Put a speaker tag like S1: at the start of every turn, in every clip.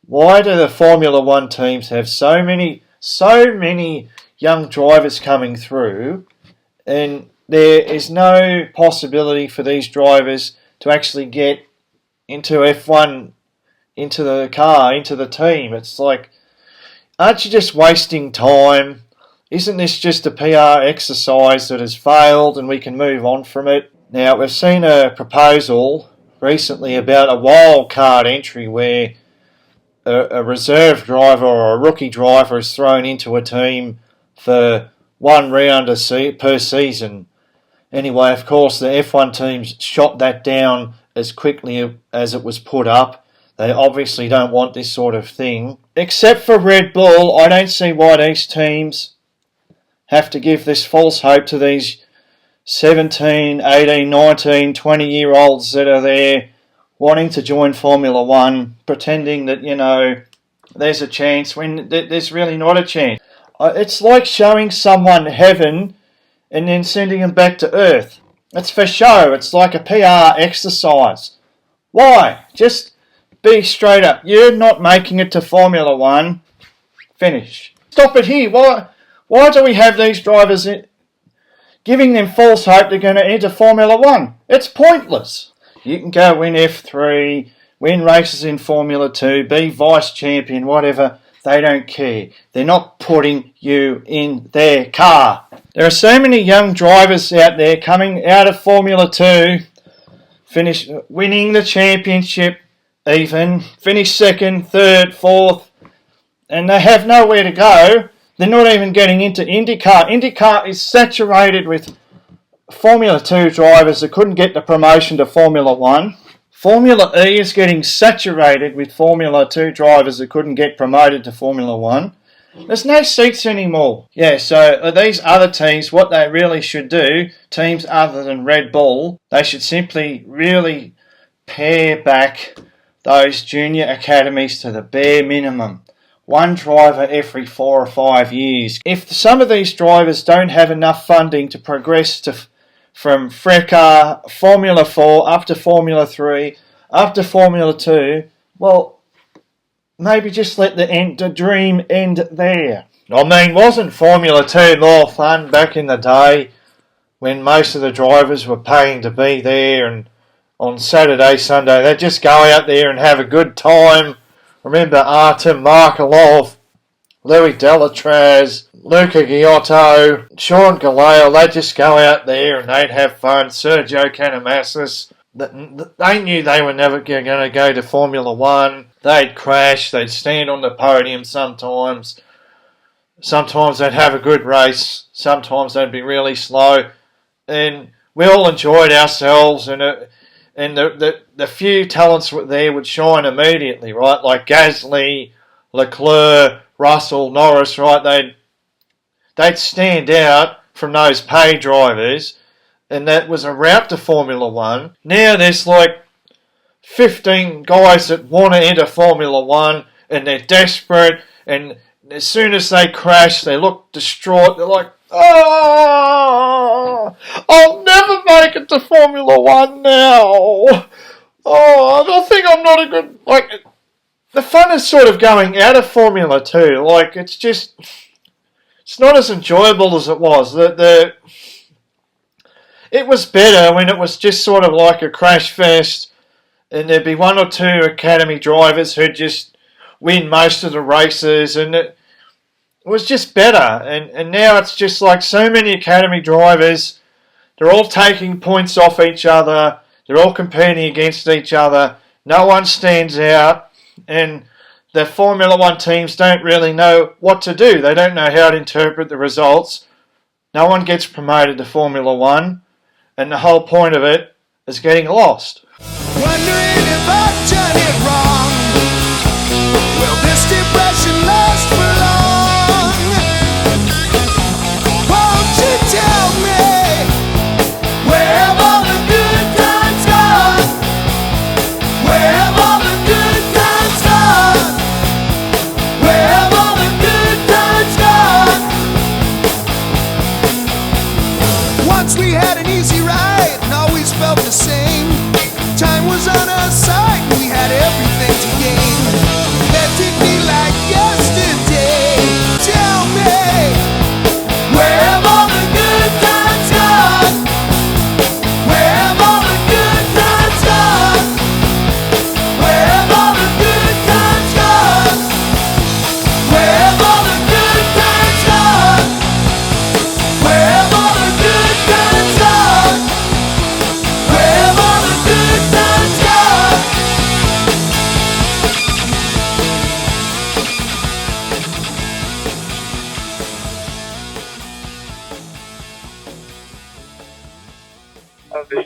S1: Why do the Formula One teams have so many young drivers coming through, and there is no possibility for these drivers to actually get into F1, into the car, into the team? It's like, aren't you just wasting time? Isn't this just a PR exercise that has failed and we can move on from it? Now, we've seen a proposal recently about a wild card entry where a reserve driver or a rookie driver is thrown into a team for one round per season. Anyway, of course, the F1 teams shot that down as quickly as it was put up. They obviously don't want this sort of thing. Except for Red Bull, I don't see why these teams have to give this false hope to these 17, 18, 19, 20-year-olds that are there wanting to join Formula One, pretending that, there's a chance when there's really not a chance. It's like showing someone heaven and then sending them back to earth. It's for show. It's like a PR exercise. Why? Just be straight up. You're not making it to Formula One. Finish. Stop it here. Why do we have these drivers giving them false hope they're going to enter Formula One? It's pointless. You can go win F3, win races in Formula 2, be vice champion, whatever. They don't care. They're not putting you in their car. There are so many young drivers out there coming out of Formula 2, winning the championship even, finish second, third, fourth, and they have nowhere to go. They're not even getting into Indycar. Indycar is saturated with Formula 2 drivers that couldn't get the promotion to Formula 1. Formula E is getting saturated with Formula 2 drivers that couldn't get promoted to Formula 1. There's no seats anymore. Yeah, so these other teams, what they really should do, teams other than Red Bull, they should simply really pare back those junior academies to the bare minimum. One driver every 4 or 5 years. If some of these drivers don't have enough funding to progress from FRECA, Formula 4, up to Formula 3, up to Formula 2, well, maybe just let the dream end there. I mean, wasn't Formula 2 more fun back in the day when most of the drivers were paying to be there, and on Saturday, Sunday, they'd just go out there and have a good time? Remember Artem Markelov, Loius Deletraz, Luca Giotto, Sean Gelael, they'd just go out there and they'd have fun. Sergio Canamasas, they knew they were never going to go to Formula 1. They'd crash, they'd stand on the podium sometimes. Sometimes they'd have a good race, sometimes they'd be really slow. And we all enjoyed ourselves, and the few talents there would shine immediately, right? Like Gasly, Leclerc, Russell, Norris, right? They'd stand out from those pay drivers, and that was a route to Formula 1. Now there's like 15 guys that want to enter Formula 1, and they're desperate, and as soon as they crash, they look distraught. They're like, oh, I'll never make it to Formula 1 now. Oh, I think I'm not a good... Like, the fun is sort of going out of Formula 2. Like, it's not as enjoyable as it was. It was better when it was just sort of like a crash fest, and there'd be one or two academy drivers who'd just win most of the races, and it was just better. And now it's just like so many academy drivers, they're all taking points off each other, they're all competing against each other, no one stands out, and the Formula 1 teams don't really know what to do. They don't know how to interpret the results. No one gets promoted to Formula 1, and the whole point of it is getting lost.
S2: Wondering if I've done it wrong. Will this depression last for long? Won't you tell me, where have all the good times gone? Where have all the good times gone? Where have all the good times gone? Once we had an easy ride and always felt the same. Time was on our side and we had everything.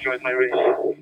S3: enjoyed my race.